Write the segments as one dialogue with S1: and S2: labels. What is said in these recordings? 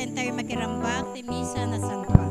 S1: ken tayo makirambak ti misa na santuan.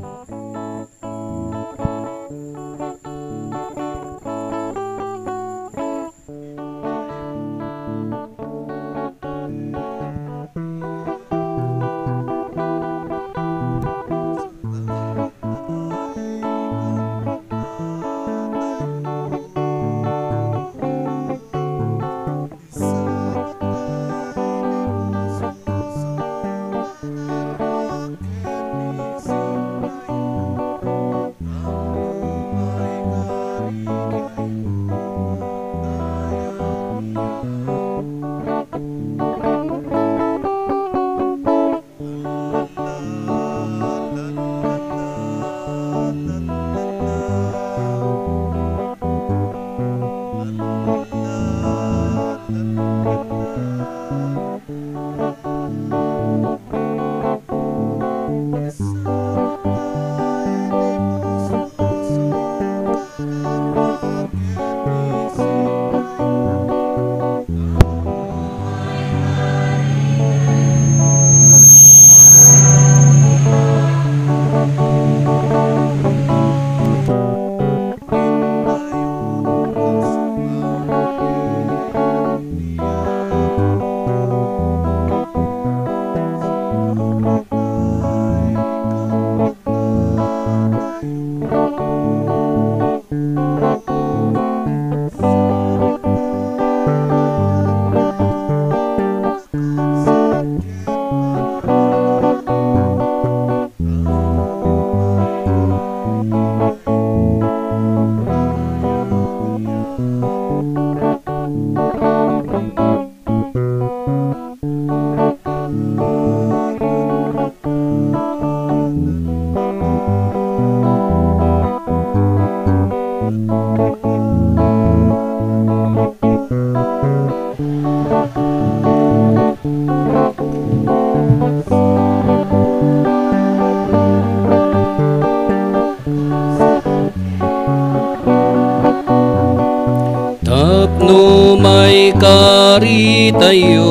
S2: Tapno may kari tayo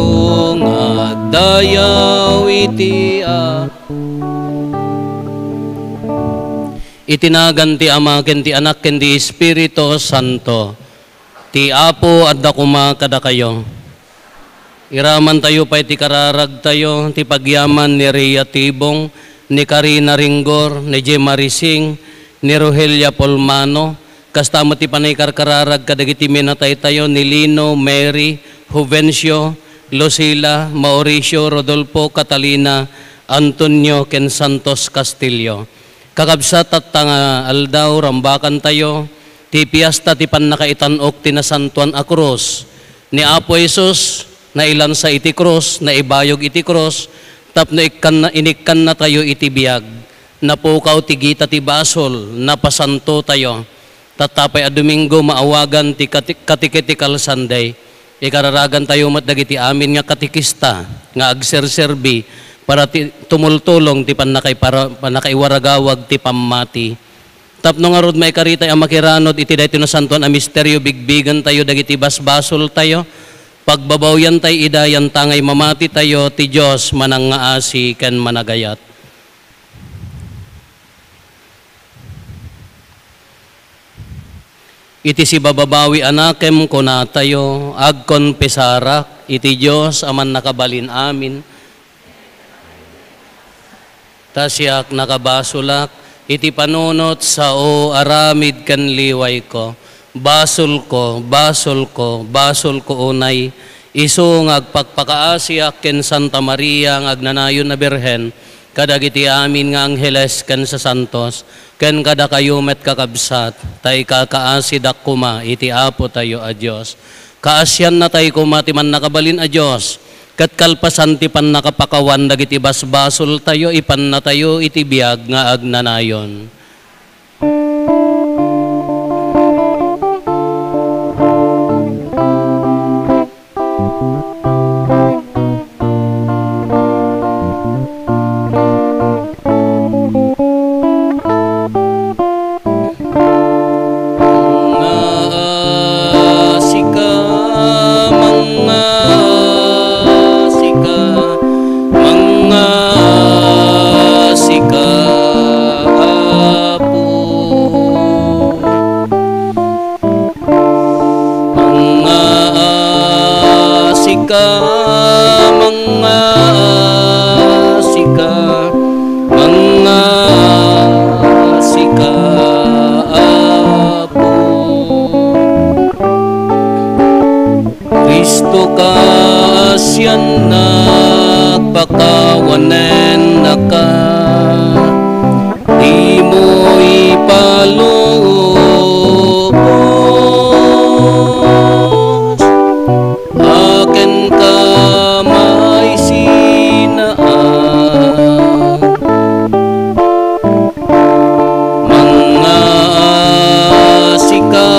S2: nga dayaw itinagan ti Ama ken ti Anak ken ti Espiritu Santo. Ti Apo adda kuma kada kayo. Iraman tayo pa iti kararag tayo ti pagyaman ni Rhea Tibong, ni Karina Ringgor, ni Gemma Rising, ni Rogelia Polmano. Kastamo ti panay karkararag kadagiti minatay tayo ni Lino, Mary, Juvencio, Lucila, Mauricio, Rodolfo, Catalina, Antonio, ken Santos Castillo. Kakabsat at aldaw, rambakan tayo, ti piyasta ti pannakaitanok ti nasantuan a krus, ni Apo Jesus, na ilan sa iti krus, na ibayog iti krus, tapno inikkan na tayo iti biyag, napukaw ti gita ti basol, napasanto tayo, tatapay a Domingo maawagan ti Catechetical Sunday. Ikararagan tayo matdagiti amin nga katikista nga agserserbi para tumultulong ti panakaiwaragawag ti pammati. Tapno nga rod maikaritay ang makiranod iti dayto na santuan a misteryo bigbigan tayo dagiti basbasol tayo. Pagbabawyan tayo idayan tangay mamati tayo ti Dios manangaasi ken managayat. Iti si bababawi anakem kuna tayo, agkon pesarak, iti Diyos aman nakabalin amin. Tasyak nakabasulak, iti panunot sa o aramid kan liway ko. Basol ko, basol ko, basol ko unay, iso ngagpagpakaasyak ken Santa Maria ngagnanayon na Birhen, kadagiti amin nga angheles ken sa santos, ken kada kayo met kakabsat, tay kakaasidak kuma, iti Apo tayo a Diyos. Kaasyan na tayo kuma, ti man nakabalin a Diyos, kat kalpasan ti pan nakapakawan, dagiti basbasol tayo, ipan na tayo iti biyag nga agnanayon. Mga sika, mga pakawanen naka, di mo ipalubos, akin ka may sinaan. Mga sika,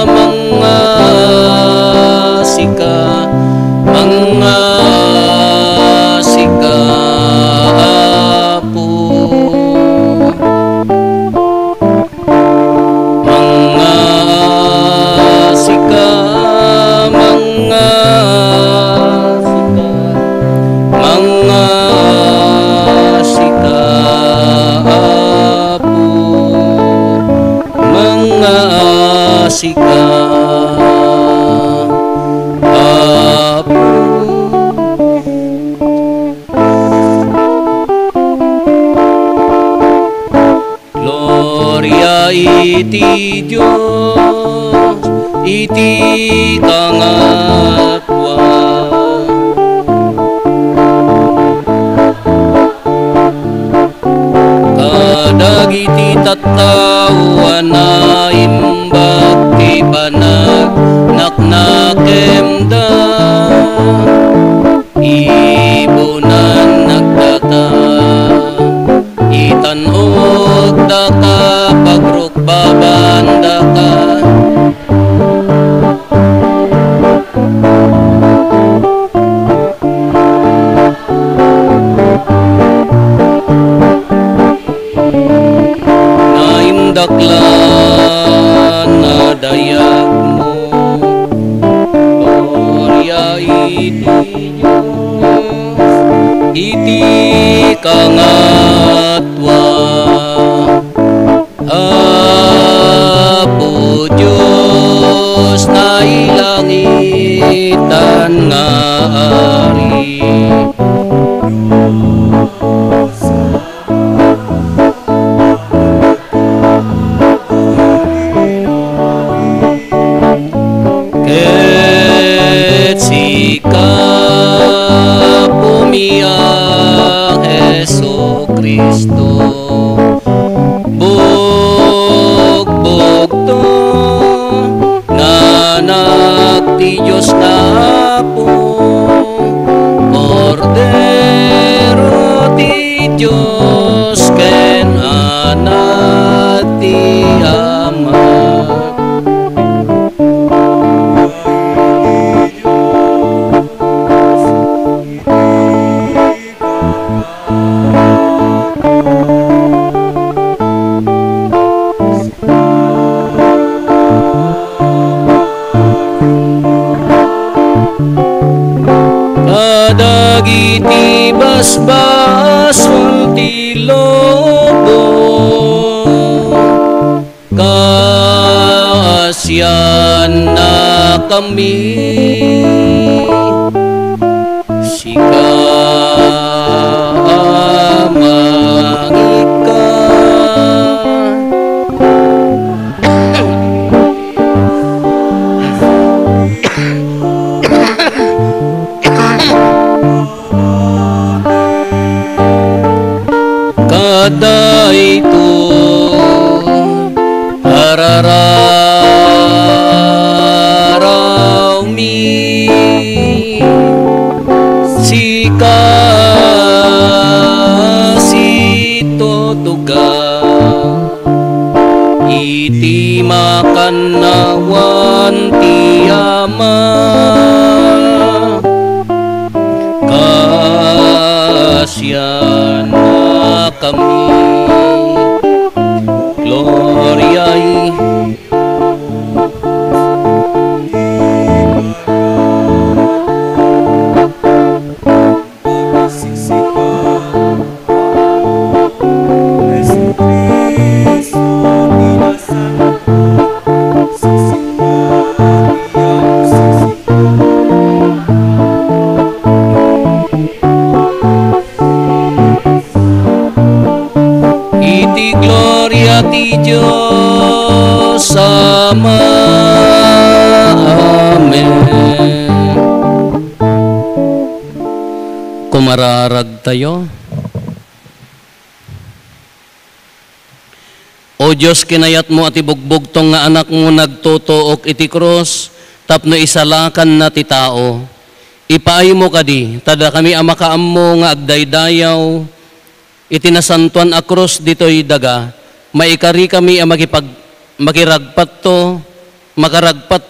S2: mga sika, mga sika po. Mga sika, mga sika, mga sika po. Mga sika po. Gloria iti Diyos, iti kangatwa. Kadagiti tattao na imbag ti panag naknakemda, ibunan nagdata, itanog da ka pagrukbabanda ka. Naimdaklan na dayag mo, Gloria iti Diyos, iti kangatwa. Apo Diyos na ilangitan nga ari, ket sika pumiya Hesu Kristo, bugbog to nanak ti Diyos na Apo, Kordero ti Diyos ken anak ti Ama. Kadagiti basbason ti lobo, kaasyan na kami, sika mangika. Kada ito harararaw mi, sika sito tuga, iti makanawan ti Ama, kasyan na kami. Gloria ti Diyos Ama. Amen. Sumararag tayo. O Diyos, kinayat mo at ibugbog tong nga anak mo nagtutuok iti krus, tapno isalakan na ti tao. Ipaay mo kadi, tada kami amakaam mo nga agdaydayaw, itinasantuan a krus dito'y daga, maikari kami ang makiragpat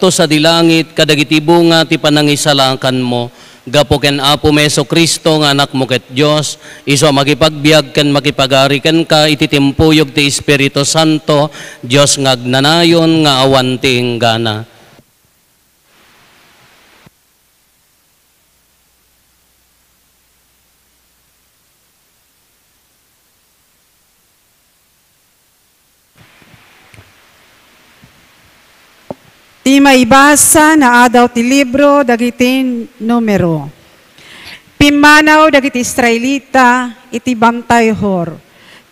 S2: to sa dilangit, kadagiti bunga ti panangisalakan mo. Gapo ken Apo Meso Kristo nga anak mo ket Dios, iso makipagbiag ken makipagari ken ka iti timpuyog ti Espiritu Santo, Dios nga agnanayon nga awan ti inggana.
S3: Ti maibasa na adaw ti libro dagiti numero. Pimanaw dagiti Israelita iti bantay hor.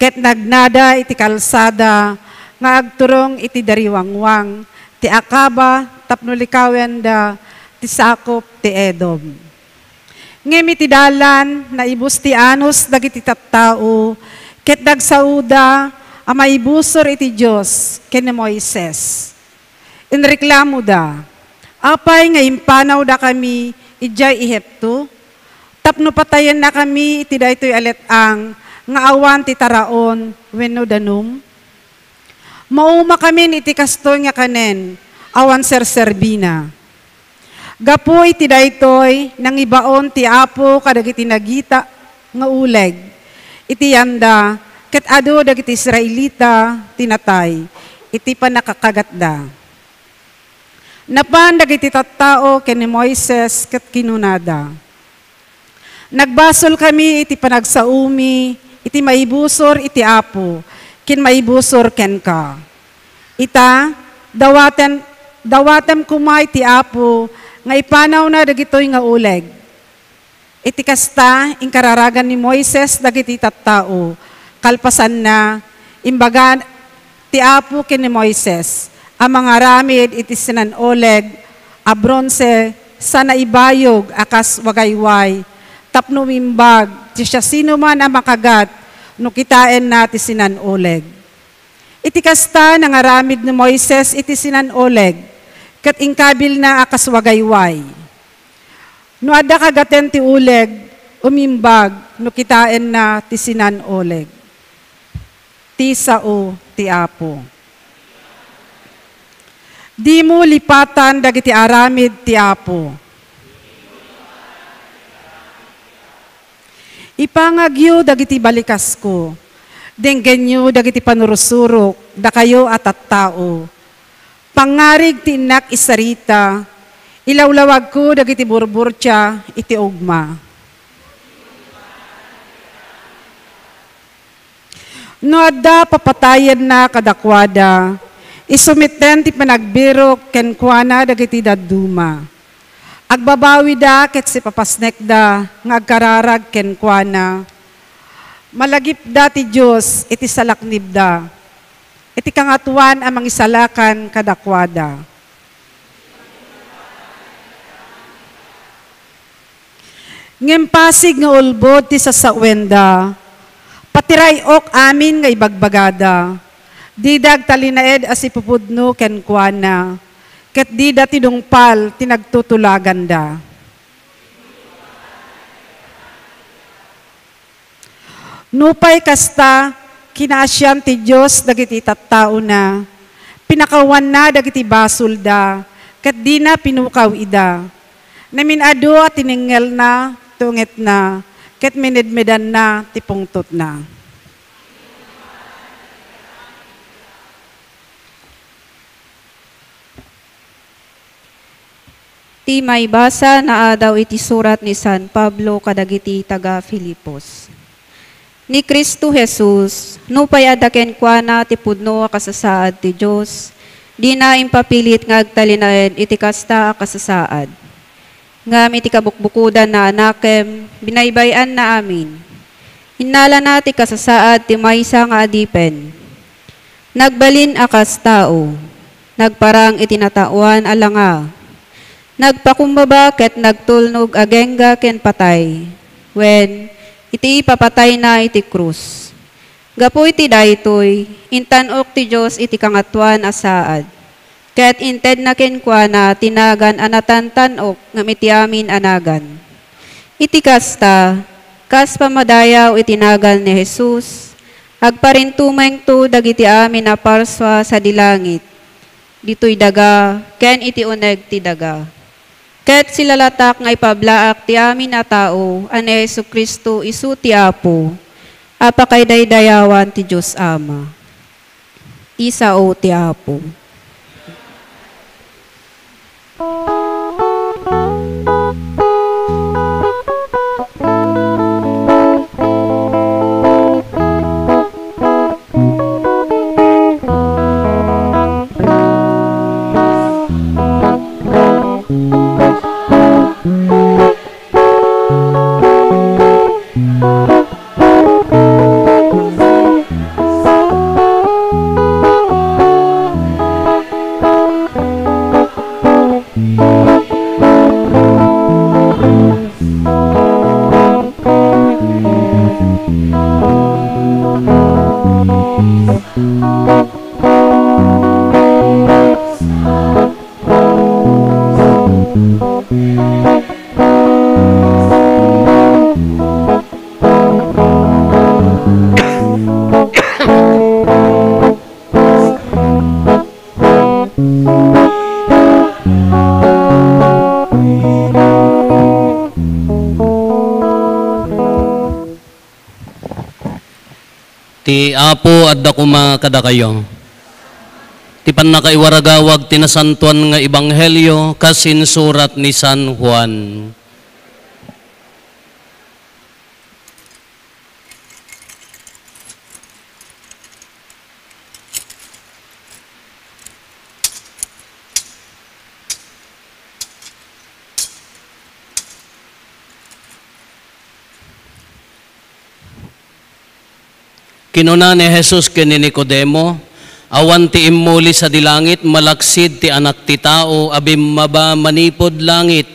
S3: Ket nagnada iti kalsada nga agturong iti dariwangwang ti Akaba tapno likawen da ti sakop ti Edom. Ngem iti dalan na ibus ti anos dagiti tattao ket dagsauda a maibusor iti Dios ken ni Moises. Inreklamo da, apay nga impanaw da kami ijay ihepto, tapno patayan na kami iti daytoy aletang nga awan ti taraon wenno danum. Mauma kami iti kastoy nga kanen, awan serserbina. Gapu iti daytoy nang ibaon ti Apo kadagiti nagita nga uleg, iti yanda ket adu dagiti Israelita tinatay, iti panakakagat da. Napan dagiti tattao ken ni Moises ket kinunada. Nagbasol kami iti panagsaumi, iti maibusor iti Apo, ken maibusor ken ka. Ita, dawatem kumay iti Apo, nga ipanaw na dagitoy nga uleg. Iti kasta, inkararagan ni Moises dagiti tattao, kalpasan na, imbagan ti Apo ken ni Moises, ang mga ramid iti sinanoleg, a bronze, sa naibayog akas wagayway, tapno mimbag, ti siya sino man ang makagat, no kitain na ti sinanoleg. Iti kasta nga ramid ni Moises iti sinanoleg, kat ingkabil na akas wagayway. No ada kagaten ti uleg, umimbag, no kitain na ti sinanoleg. Ti sao ti Apo. Di mo lipatan dagiti aramid ti Apo. Ipangagyo dagiti balikas ko. Denggenyo dagiti panurusurok, da kayo at tao. Pangarig ti inak isarita, ilawlawag ko dagiti burburtya iti ugma. No adda papatayan na kadakwada, isumiten ti panagbirok ken kuana dagiti daduma. Agbabawi da ket si papasnek da nga agkararag ken kuana. Malagip da ti Dios iti salaknib da. Iti kangatuan amang isalakan kadakwada. Ngem pasig nga ulbod ti sasawenda. Patirayok amin nga ibagbagada. Didag talinaed as ipupudno ken kuana, ket di dati dungpal tinagtutulagan da. Nupay kasta, kinaasyan ti Diyos dagiti tattao na, pinakawan na dagiti basol da, ket di na pinukaw ida. Naminado at tiningel na, tunget na, ket minedmedan na, tipungtot na.
S4: Ti maibasa na adaw iti surat ni San Pablo kadagiti taga Filipos. Ni Kristo Jesus, nupay adaken kuana ti pudno a kasasaad ti Dios, di na impapilit nga agtalinaed iti kasta a kasasaad. Ngam iti kabukbukudan na anakem, binaybayan na amin. Hinala na ti kasasaad ti maysa nga adipen. Nagbalin akas tao, nagparang itinatauan alanga. Nagpakumbaba ket nagtulnog agengga ken patay. when iti papatay na iti krus. Gapu iti daytoy, intanok ti Diyos iti kangatuan asaad. Kaya't inted na kenkwana tinagan anatantanok ngam iti amin anagan. Iti kasta, kas pamadayaw itinagal ni Jesus, agparintumeng tu dagiti amin na parswa sa dilangit. Dito'y daga, ken iti uneg ti daga. Ket silalatak nga ipablaak ti amin na tao, ane Jesu Kristo isu ti Apo, apakay daydayawan ti Diyos Ama. Isa o ti Apo.
S2: Ti Apo adda kuma kada kayo. Ti pannakaiwaragawag tinasantuan nga ebanghelyo kasin surat ni San Juan. Kinuna ni Jesus ken ni Nicodemo, awan ti immuli sa dilangit, malaksid ti anak ti tao, abim maba manipod langit.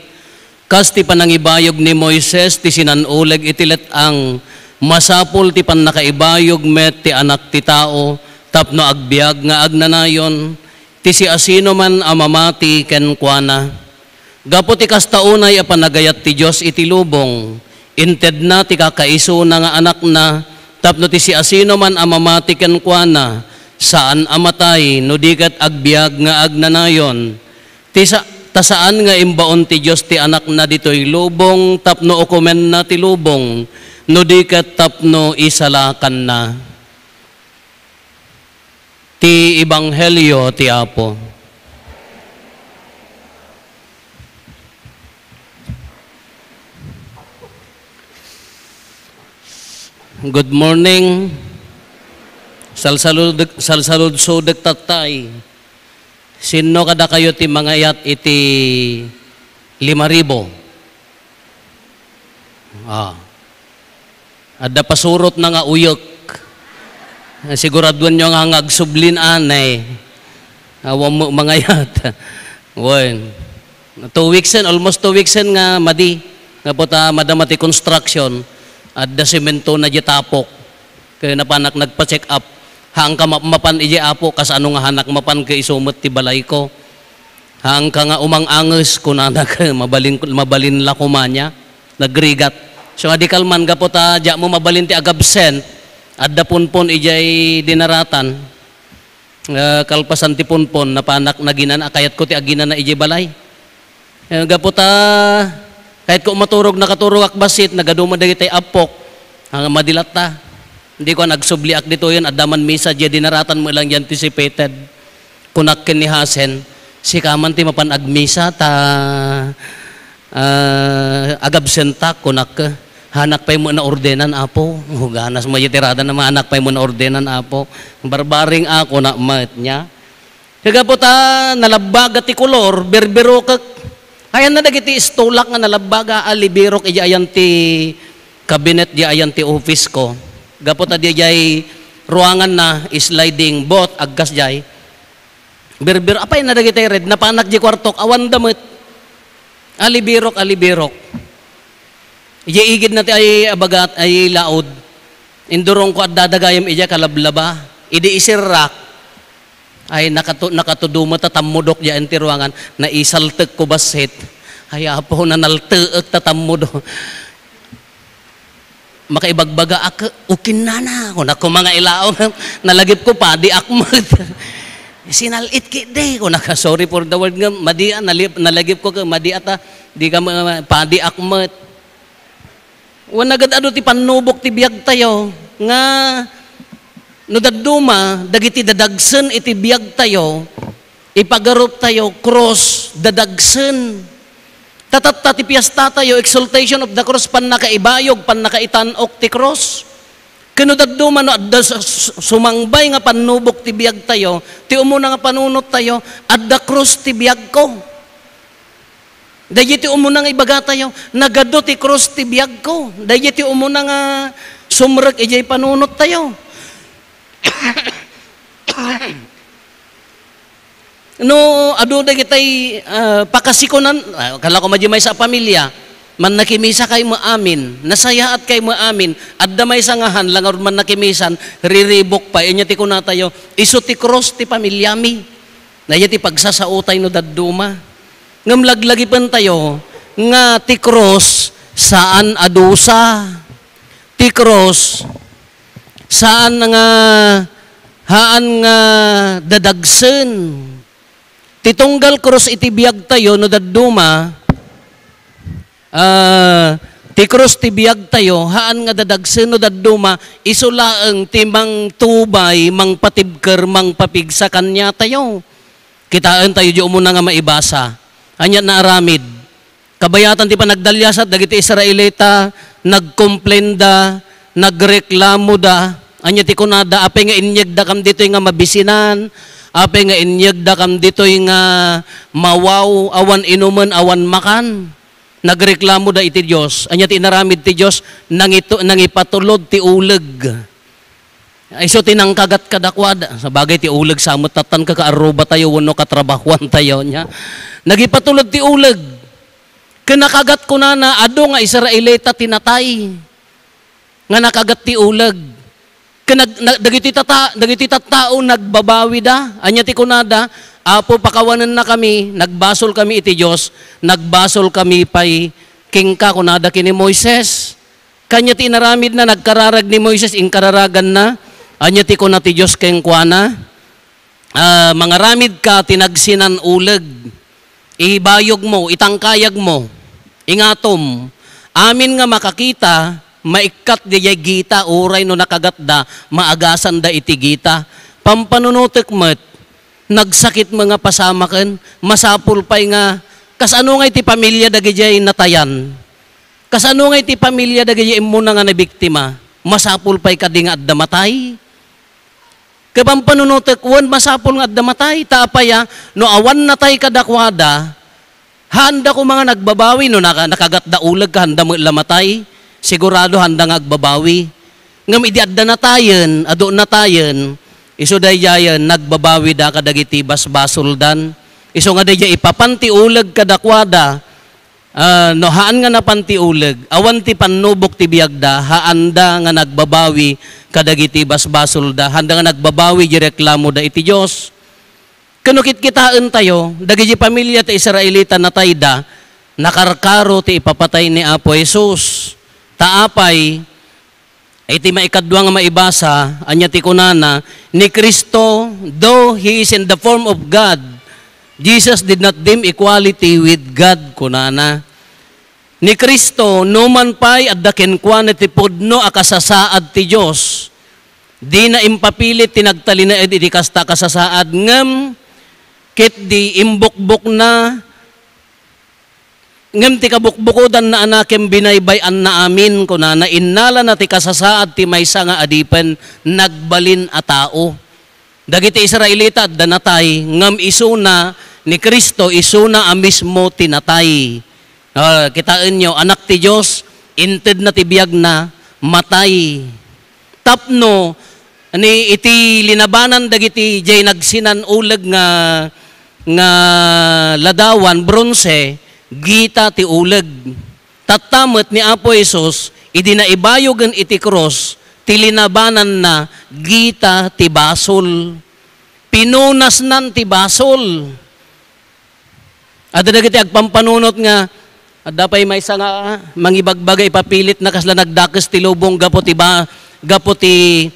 S2: Kas ti panangibayog ni Moises, ti sinanuleg itilet ang masapul ti pannakaibayog met ti anak ti tao, tapno agbiag nga agnanayon, ti si asino man amamati ken kuana. Gapo ti kastaunay a panagayat ti Dios iti lubong, inted na ti kakaiso na nga anak na, tapno ti si asino man amamati ken kuana, saan amatay no dikat agbiag nga agnanayon. Tasaan nga imbaon ti Dios ti anak na ditoy lubong, tapno ukumen na ti lubong, no dikat tapno isalakan na. Ti Ebanghelyo ti Apo. Good morning. Salsalud so dagtatay. Sino kada kayo ti mangayat iti 5,000? Adda pasurot na nga uyok. Siguraduan nyo nga agsublin anay. Awam mo mangayat. Wen. 2 weeks almost 2 weeks nga madi. Nga po ta madamati construction. Adda semento na jitapok. Kaya napanak nagpa-check up. Haang ka mapan iji apo, kas ano nga hanak mapan ka isumot ti balay ko. Haang ka nga umang-anges, kunanak mabalin la kumanya, nagrigat. So adi kalman, gapo ta, diya mo mabalin ti agabsent, adda punpon ijay dinaratan. Kalpasan ti punpon, napanak naginan, akayat ko ti aginan na ijay balay. Gapo ta, kahit ko maturog nakaturog akbasit, nagaduma dagiti apok, ang madilat ta. Hindi ko nagsubliak dito yun, adaman misa, diya dinaratan mo lang anticipated. Kunak ni Hasen, si kaman ti mapan agmisa, ta agabsenta, kunak hanak pa mo na ordenan, apo. Huganas mo yitirada na maanak pa mo na ordenan, apo. Barbaring ako na mat niya. Kaya po ta, nalabaga ti kolor, berbero kak. Ayan na dagiti istulak nga nalabaga, alibirok, iya ayan ti kabinet, iya ayan ti office ko. Gapot na diay ruangan na sliding boat agkas jay berbir apay na dagiti red napanak di kwartok awan damit alibirok Ija igid na ti ay abagat ay laod. Indurong ko at dadagayam ija kalablaba. Idi isirrak. Ay nakatuduma tatamudok ya enti ruangan na isaltek ko basit. Ay apo na nalteek tatamudo. Makaibagbaga ak ukin na ko na ko mga ilaw nalagip ko pa di akmat. Sinalit ki day ko naka sorry for the word nga madia nalagip ko ka madia ta di ka pa di akmat. Wanagad ado ti panubok ti biyag tayo nga no daduma dagiti dadagsen iti biyag tayo ipagarup tayo cross dadagsen tatatta ti piyesta tayo exaltation of the cross pan nakaibayog pan nakaitanok ti cross kano daduma no adda sumangbay nga panubok ti biyag tayo ti umuna nga panunot tayo adda cross ti biyag ko. Dahil iti umuna nga ibaga tayo, nagado ti cross ti biyag ko. Dahil iti umuna nga sumrek, ijay panunot tayo. No, ado da kitay pakasikonan, kala ko madimay sa pamilya, man nakimisa kay mo amin, nasaya at kay mo amin, at damay sangahan, langar man nakimisan, riribok pa, inya ti kuna tayo, iso ti cross ti pamilyami. Dahil ti pagsasautay no daduma. Ngam laglagipan tayo nga ti cross saan adusa ti cross saan nga haan nga dadagsen ti tunggal cross iti biyag tayo no dadduma ti cross ti biyag tayo haan nga dadagsen no dadduma isulaeng ti mang tubay mang patibker mang papigsa kanya tayo kitaan tayo di umuna nga maibasa. Anya na aramid. Kabayatan ti pa nagdalyasat, dagiti Israelita, nagkomplenda, nagreklamo da, anya ti kunada, apay nga inyeg da kam dito'y nga mabisinan, apay nga inyeg da kam dito'y nga mawaw, awan inuman, awan makan. Nagreklamo da iti Diyos. Anya ti inaramid ti Diyos, nangipatulod ti uleg. Ay so tinangkagat kadakwada. Sa bagay ti uleg samot tatan kakaaruba tayo, wano katrabahuan tayo niya. Nagipatulod ti uleg. Kinakagat ko na ado nga Israelita tinatay. Nga nakagat ti uleg. Dagiti tattao nagbabawi da. Anya ti kunada, apo pakawanan na kami, nagbasol kami iti Diyos, nagbasol kami pay kingka kunada kini Moises. Kanya ti inaramid na nagkararag ni Moises, inkararagan na. Anya ti kuna ti Diyos keng kuana. Mangaramid ka, tinagsinan uleg. Ibayog mo, itangkayag mo, ingatom. Amin nga makakita, maikat di gita, uray no nakagatda, maagasan da iti gita. Pampanunutek met, nagsakit mga pasamaken, masapul pay nga, kasano nga iti pamilya dagijay natayan. Kasano nga iti pamilya dagijay imuna nga nabiktima, masapul pay kadinga at damatay. Kapang panunutek, wan masapul nga at damatay, tapaya, no awan natay kadakwada, handa ko mga nagbabawi, no nakagat da ulag ka, handa mo lamatay, sigurado handa nga agbabawi. Ngam idi adda natayen, ado natayen, iso dayayan, nagbabawi da kadagiti basbasuldan, iso nga daya ipapanti ulag kadakwada, no haan nga napanti ulag, awan ti panubok ti biyagda, haanda nga nagbabawi kadagiti basbasol da, handa nga nagbabawi di reklamo da iti Diyos. Kanukit kitaan tayo, dagiti pamilya ti Israelita na tayda, nakarkaro ti ipapatay ni Apo Jesus. Taapay, iti maikadwa nga maibasa, anya ti kunana, ni Kristo, though He is in the form of God, Jesus did not deem equality with God, kunana. Ni Kristo, numan pa'y at dakenkwan iti pudno akasasaad ti Diyos. Di na impapilit tinagtalinaed iti kasta kasasaad ngem ket di imbukbok na ngem ti kabukbukodan na anakem binaybayan na amin kunana innala na ti kasasaad ti maysa nga adipen nagbalin a tao. Dagiti Israelita danatay ngem isuna ni Kristo isuna a mismo tinatay. Kitaan nyo, anak ti Diyos, inted na tibiyag na, matay. Tapno, ni iti linabanan dagiti jay nagsinan uleg nga ladawan, bronze, gita ti uleg. Tatamot ni Apo Isus, idinaibayogan iti cross, tilinabanan na gita ti basol. Pinunas nan ti basol. At dagiti agpampanunot nga, adapay may nga mangibagbagay papilit na kasla nagdakes ti lubong gapo ti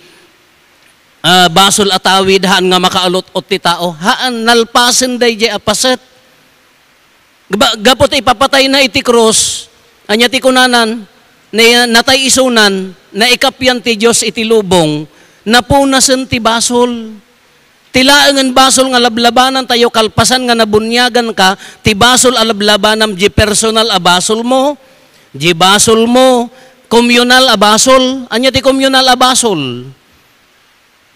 S2: basol atawid haan nga makaalot-ot ti tao. Haan nalpasen day jay apaset. Gapo ti ipapatay na iti cross, anya ti kunanan, na natay isunan, na ikapyan ti Diyos iti lubong, napunasen ti basol. Tilaangan basol nga lablabanan tayo, kalpasan nga nabunyagan ka, ti basol alablabanam, di personal a basol mo, di basol mo, communal a basol, anya ti communal a basol.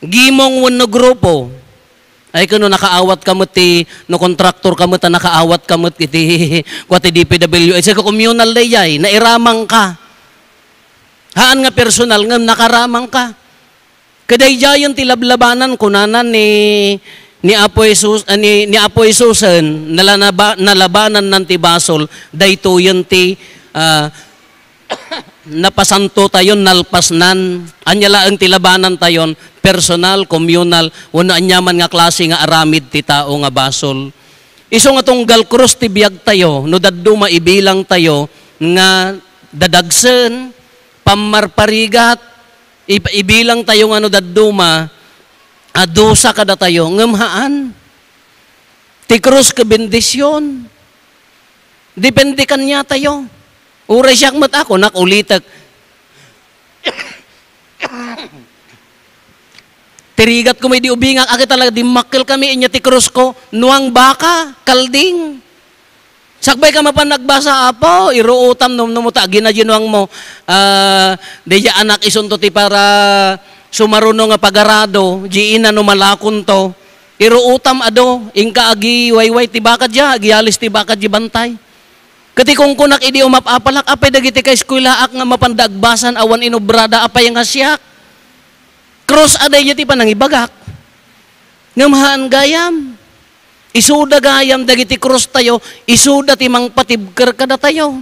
S2: Gimong wano grupo, ay kuno nakaawat kamot ti, no kontraktor kamot na nakaawat kamot iti, kwa ti DPWH, sa communal layay, nairamang ka. Haan nga personal nga nakaramang ka. Kadayjayan ti lablabanan kunanan ni Apo Jesus ni Apo Jesusen nalabanan nan ti basol daytoyen ti napasanto tayon nalpasnan anya laeng ti labanan tayon personal communal wenno anyaman nga klase nga aramid ti tao nga basol. Isu nga tunggal krus ti biag tayo no daddo maibilang tayo nga dadagsen pamarparigat ibilang tayo nga no dadduma, adusa kada tayo, ngamhaan. Ti krus ka bendisyon. Depende kanya tayo. Uray siyak mat ako, nakulitak. Tirigat ko may di ubingak, aki talaga, di makil kami, inya ti krus ko, nuang baka, kalding. Sakbay ka mapanagbasa apo, iruutam numuta, ginaginuang mo, deja anak isunto ti para sumaruno nga pagarado, jiina numalakon to, iruutam ado, ingka agi wayway ti bakad ya, agialis ti bakad di bantay. Kati kung kunak idi umapapalak, apay dagiti ka eskwelaak nga mapandagbasan, awan inubrada, apay nga siyak. Cross aday ti panangibagak. Ngamahan gayam. Isuda gayam dagiti krus tayo, isuda ti mangpatibker kada tayo.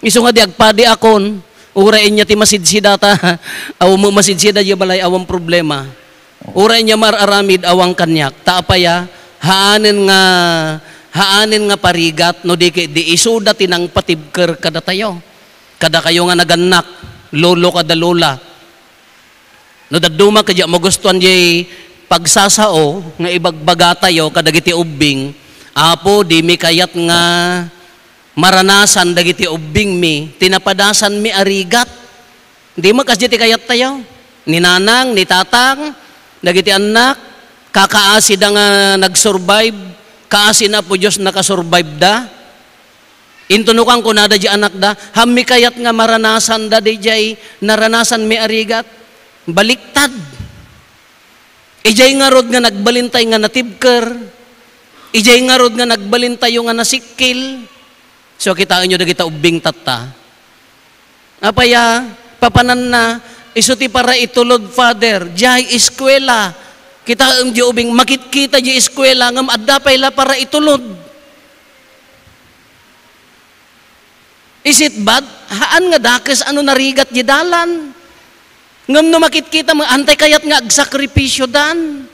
S2: Isu nga di agpadi akon, urain niya ti masidsidata, aw mo masidsida di balay awang problema. Urain niya mararamid awang kanyak, taapaya, haanin nga parigat, no di isuda ti nang patibker kada tayo. Kada kayo nga naganak, lolo kada lola. No daduma kadya magustuhan di pagsasao nga ibagbaga tayo kadagiti ubing, apo di mi kayat nga maranasan dagiti ubing mi, tinapadasan mi arigat. Di mo kasdi ti kayat tayo. Ni nanang, ni tatang, dagiti anak, kakaasi da nga nag-survive, kaasi na po Diyos nakasurvive da. Intunukan ko na da di anak da, hami kayat nga maranasan da di jay naranasan mi arigat. Baliktad. Ijay nga rod nga nagbalintay nga natibker. Ijay nga rod nga nagbalintay nga nasikil. So kitaan nyo na kita ubing tata. Apaya, papanan na, isuti para itulod, Father, jay eskwela. Kitaan nyo ubing, makitkita jay eskwela, ngam adapay la para itulod. Is it bad? Haan nga dakes, ano narigat jay dalan? Ngam no makitkita mo, hantay kayat nga agsakripisyo dan.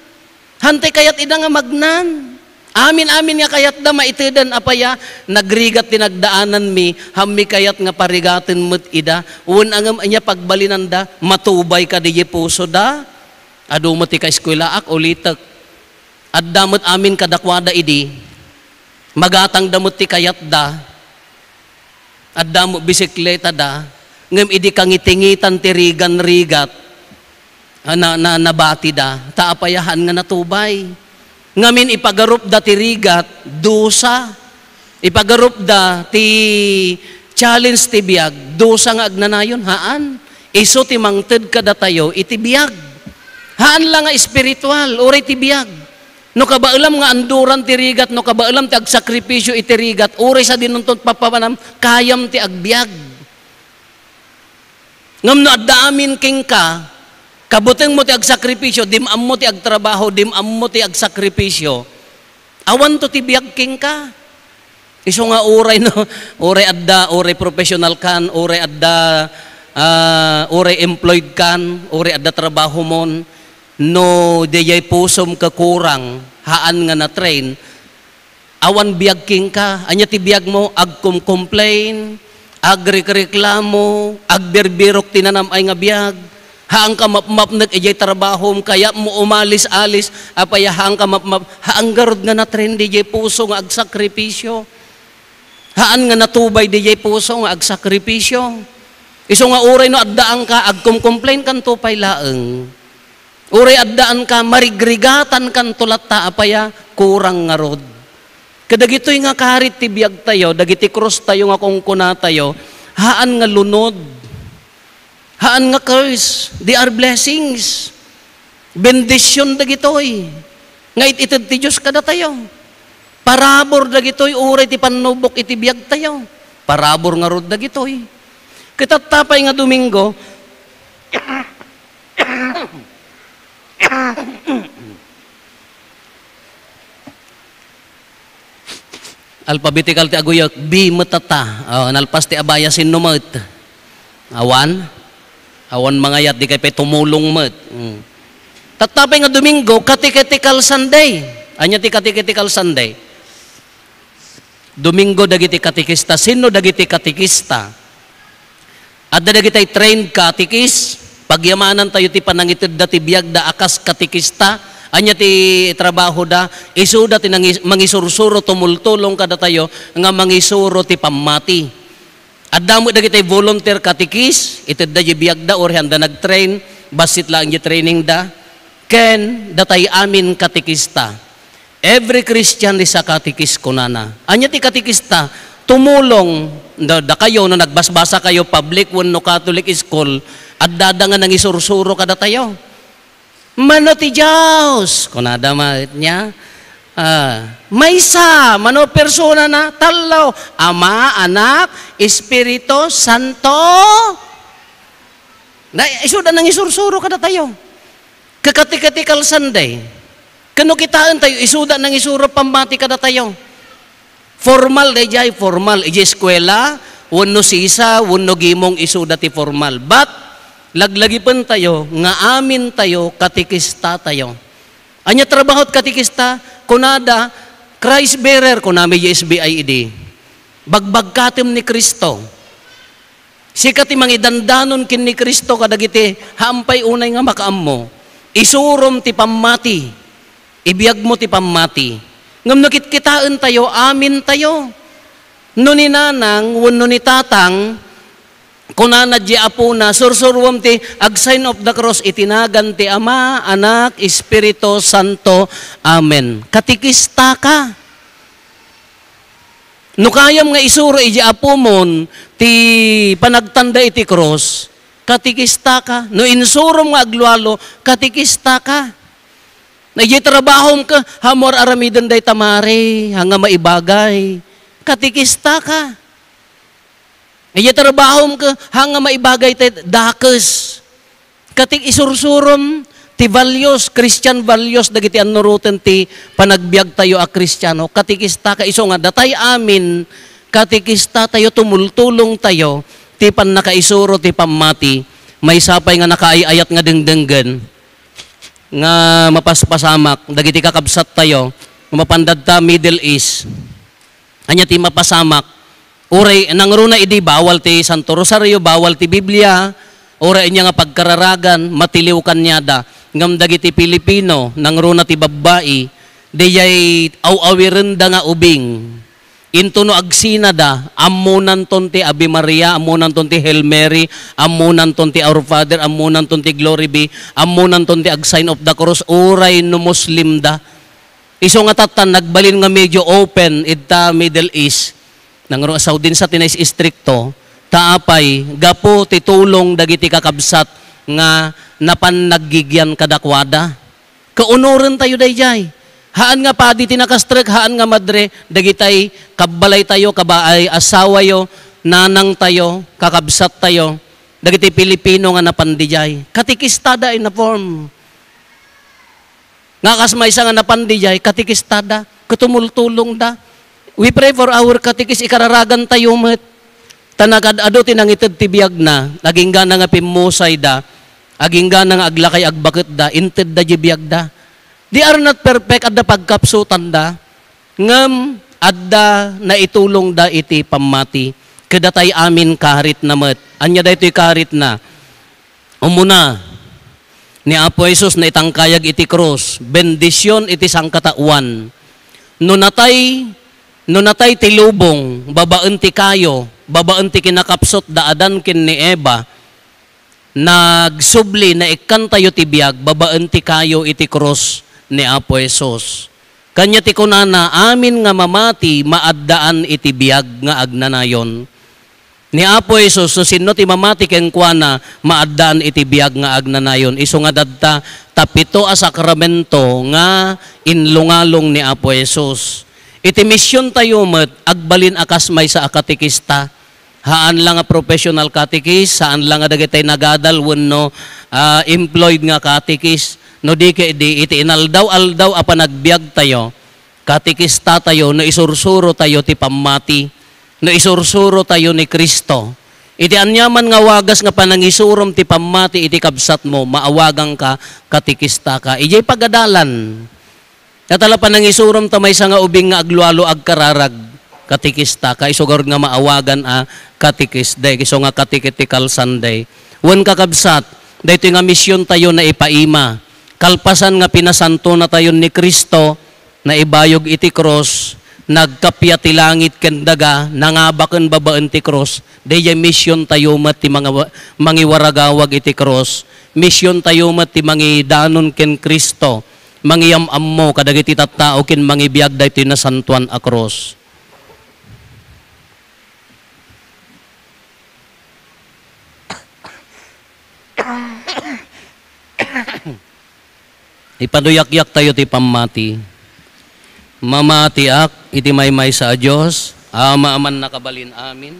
S2: Hantay kayat ida nga magnan. Amin nga kayat da maitidan apaya, nagrigat tinagdaanan mi, hami kayat nga parigatin mo't ida, uwan angam anya pagbalinan da, matubay ka di puso da, adu mo ti ka eskwelaak ulitak, at damot amin kadakwada idi, magatang damot ti kayat da, at damot bisikleta da, ngam idi kangitingitan ti rigan-rigat na nabati da, taapayahan nga natubay. Ngamin ipagarup da ti rigat, dusa. Ipagarup da ti challenge ti biag, dusa nga agnanayon, haan. Iso ti mangted kada tayo, iti biag. Haan lang nga espiritual, uri ti biag. No kabaalam nga anduran ti rigat, no kabaalam ti agsakripisyo iti rigat, uri sa dinuntot papamanam, kayam ti agbiag. Ngam no addaamin king ka, kabuteng mo ti agsakripisyo, dimam mo ti agtrabaho, dimam mo ti agsakripisyo, awan to ti biag king ka. Iso nga uray no, uray adda, uray professional kan, uray adda, uray employed kan, uray adda trabaho mon, no diyay pusom kakurang, haan nga na train, awan biyag king ka, anya ti biyag mo, complain, agreklamo, agberbirok tinanam ay nga biyag, haang ka mapmap ijay trabaho kaya mo umalis-alis, apaya haang ka mapmap, haang garod nga na train, diyay puso nga agsakripisyo. Haan nga natubay dijay puso nga agsakripisyo. Iso nga uray no addaan ka agkum-complain kan tupay laeng. Uray addaan ka marigrigatan kan tulata apaya kurang nga rod. Kadagitoy nga karit ti biag tayo, dagiti cross tayo nga kungkuna tayo, haan nga lunod. Haan nga curse, they are blessings. Bendisyon dagitoy. Nga ititid ti Diyos kada tayo. Parabor dagitoy uray ti panubok iti biag tayo. Parabor nga rod dagitoy. Kitatapay nga Domingo, alphabetical ti aguyok, B matata. Nalpas ti abaya sinumat. Awan mga yat, di kay pay tumulong mat. Tatapay nga Domingo, Catechetical Sunday. Anya ti Catechetical Sunday? Domingo dagiti katikista. Sino dagiti katikista? Adda dagiti trained katikis. Pagyamanan tayo ti panangitid da ti biag da akas katikista. Anya ti trabaho da. Isuda ti mangisursuro tumultulong kada tayo nga mangisuro ti pamati. Adda mo dagiti volunteer katikis. Itid da di biag da or handa nagtrain. Basit lang di training da. Ken datay amin katikista. Every Christian is a katikis kunana. Anya ti katikista, tumulong, da kayo, no nagbasbasa kayo, public, no Catholic school, at dadangan ng isursuro kada tayo. Mano ti Diyos, kunada niya, maysa, mano persona na, talo, Ama, Anak, Espiritu Santo. Isuda ng isursuro kada tayo. Kakatikatikal Sunday. Kano kitaan tayo, isuda ng isuro pambati kada tayo. Formal, dayjay, formal. Iji eskwela, wano sisa, wano gimong isuda ti formal. But, laglagi pan tayo, nga amin tayo, katikista tayo. Anya trabahot katikista, kunada, Christ bearer, kunami SBID. Bagbagkatim ni Kristo. Sikati mangidandanon kin ni Kristo kadagiti, hampay unay nga makaam mo. Isurom ti pamati. Ibiyag mo ti pamati. Ngam nakitkitaan tayo, amin tayo. No ni nanang, no ni tatang, kunana di apo na, sursurwam ti, ag sign of the cross, itinagan ti Ama, Anak, Espiritu Santo. Amen. Katikista ka. No kayam nga isuro, iji apo mon, ti panagtanda iti cross, katikista ka. No insurom nga aglualo, katikista ka. Nagyay trabahom ka, hamor aramidan day tamari, hanga maibagay. Katikista ka. Nagyay trabahom ka, hanga maibagay tay dakes. Katik isursurom, ti values, Christian values, dagiti anurutan ti panagbiag tayo a Kristiyano. Katikista ka, iso nga datay amin, katikista tayo, tumultulong tayo, ti pan nakaisuro, ti pamati, may sapay nga nakaayayat nga dengdenggen, nga mapaspasamak, dagiti kakabsat tayo, mapandad ta Middle East, anya ti mapasamak, uray, nangruna idi, bawal ti Santo Rosario, bawal ti Biblia, uray niya nga pagkararagan, matiliw kanyada, ngam dagiti Pilipino, nangruna ti babbai, diyay aw-awirenda nga ubing, into no agsina da, amunan ton ti Ave Maria, amunan ton ti Hail Mary, amunan ton ti Our Father, amunan ton ti Glory Be, amunan ton ti ag sign of the cross, uray no Muslim da. Iso nga tatan, nagbalin nga medyo open, ita Middle East, nang Saudin sa tinais istrikto, taapay, gapo titulong dagiti kakabsat, nga napanagigyan kadakwada. Kaunuran tayo dayjay. Haan nga padi tinakastrek, haan nga madre, dagitay kabalay tayo, kabaay asawa yo, nanang tayo, kakabsat tayo, dagiti Pilipino nga napandijay. Katikistada in a form. Nga kasmaysa nga napandijay, katikistada, katumultulong da. We pray for our katikis, ikararagan tayo met. Tanagad-ado tinangitid tibiyag na, naging gana nga pimusay da, aging gana nga aglakay agbakit da, inted da jibiyag da. They are not perfect at da pagkapsutan da, ngam adda na itulong da iti pamati, kadatay amin kaharit na met. Anya da ito'y kaharit na, umuna, ni Apo Jesus na itangkayag iti krus, bendisyon iti sangkatawan. Nunatay ti lubong, babaan ti kayo, babaan ti kinakapsot daadan kin ni Eva, nagsubli na ikan tayo ti biyag, babaan ti kayo iti krus ni Apo Jesus. Kanya ti kunana, amin nga mamati, maaddaan iti biyag nga agnanayon. Ni Apo Jesus, so sino ti mamati ken kuana, maaddaan iti biyag nga agnanayon. Iso nga dadta, tapito a sakramento nga inlungalong ni Apo Jesus. Iti misyon tayo met, agbalin akas may sa akatikista. Haan lang nga professional katikis, saan lang nga dagitay nagadal, wenno employed nga katikis. No di iti inaldaw-aldaw apa nagbiag tayo, katikista tayo, no isursuro tayo ti pamati, no isursuro tayo ni Kristo. Iti anyaman nga wagas nga panangisurom ti pamati iti kabsat mo, maawagang ka, katikista ka. Ijay pagadalan. Natala panangisurom tamay sa nga ubing nga aglualo agkararag, katikista ka. Isugar nga maawagan katikis day, iso nga katikitical Sunday. Wen kakabsat, dahito nga misyon tayo na ipaima. Kalpasan nga pinasanto na tayo ni Kristo, na ibayog iti cross, nagkapya ti langit ken daga, nangabaken babaan ti cross, daya misyon tayo mat ti mangiwaragawag iti cross, misyon tayo mat ti mangidanon ken Kristo, mangiyam-am mo kadagiti tattao ken mangibiyag daytoy na santuan a cross. Ipaduyak-yak tayo ti pamati. Mamatiak iti maymay sa Diyos, ama-aman nakabalin amin.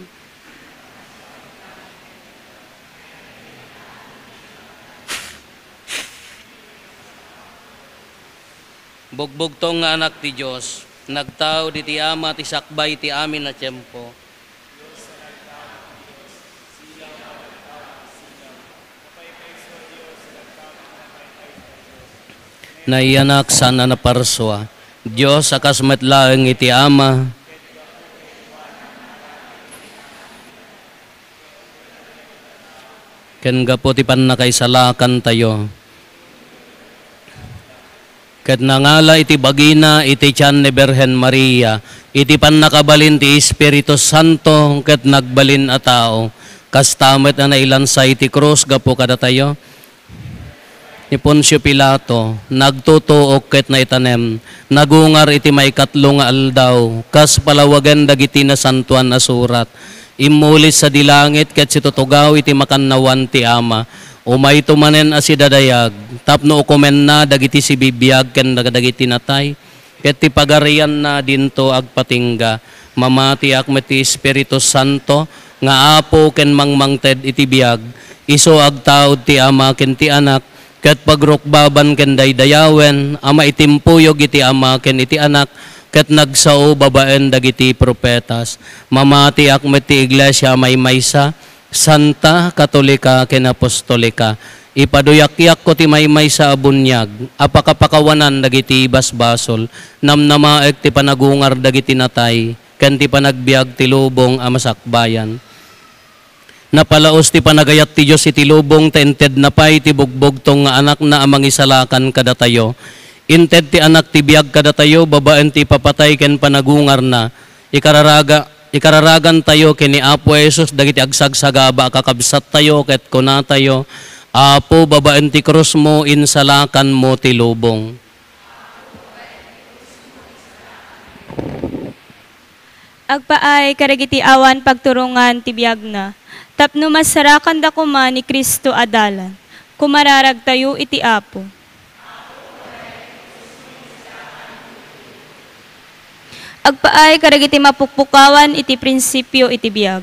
S2: Bugbugtong nga anak ti Diyos, nagtao di ti ama ti sakbay ti amin na tiyempo. Naiyanak sana na parswa, Diyos akas matlaeng iti ama, ken gapo ti pannakaisalakan tayo. Ket nangala iti bagina iti tiyan ni Birhen Maria, iti pannakabalin ti Espiritu Santo, ket nagbalin a tao, kastamet na nailansay iti krus gapo kada tayo. Ni Poncio Pilato, nagtutuok ket na itanem, nagungar iti may katlo nga aldaw, kas palawagan dagiti na santuan na surat, imulit sa dilangit ket situtugaw iti makannawan ti ama, umay tumanen asi dadayag, tapno ukumen na dagiti si bibiyag ken dagiti natay, ket ti pagarian na dinto agpatingga, mamatiak met ti Espiritu Santo, nga apo ken mangmangted iti biyag, iso agtaod ti ama ken ti anak, ket pagrukbaban ken daydayawen, ama itimpuyog iti ama ken iti anak, ket nagsao babaen dagiti propetas. Mamatiak met ti iglesia maymaysa, Santa, Katolika, ken Apostolika. Ipaduyak-yak ko ti maymaysa a bunyag, apakapakawanan dagiti basbasol, namnamaek ti panagungar dagiti natay, ken ti panagbiag ti lubong a masakbayan. Napalaos ti panagayat ti Diyos iti lubong, tented na pay ti bugbog nga anak na amang isalakan kada tayo. Inted ti anak ti biyag kada tayo, babaen ti papatay ken panagungar na. Ikararagan tayo ken ni Apo Jesus, dagiti agsagsagaba kakabsat tayo ket kuna tayo. Apo, babaen ti krus mo, insalakan mo ti lubong.
S5: Agpaay karagiti awan pagturungan ti biyag na. Tapno masarakan da kuma ni Kristo adalan, kumararag tayo iti Apo. Agpaay karagiti mapukpukawan iti prinsipyo iti biyag,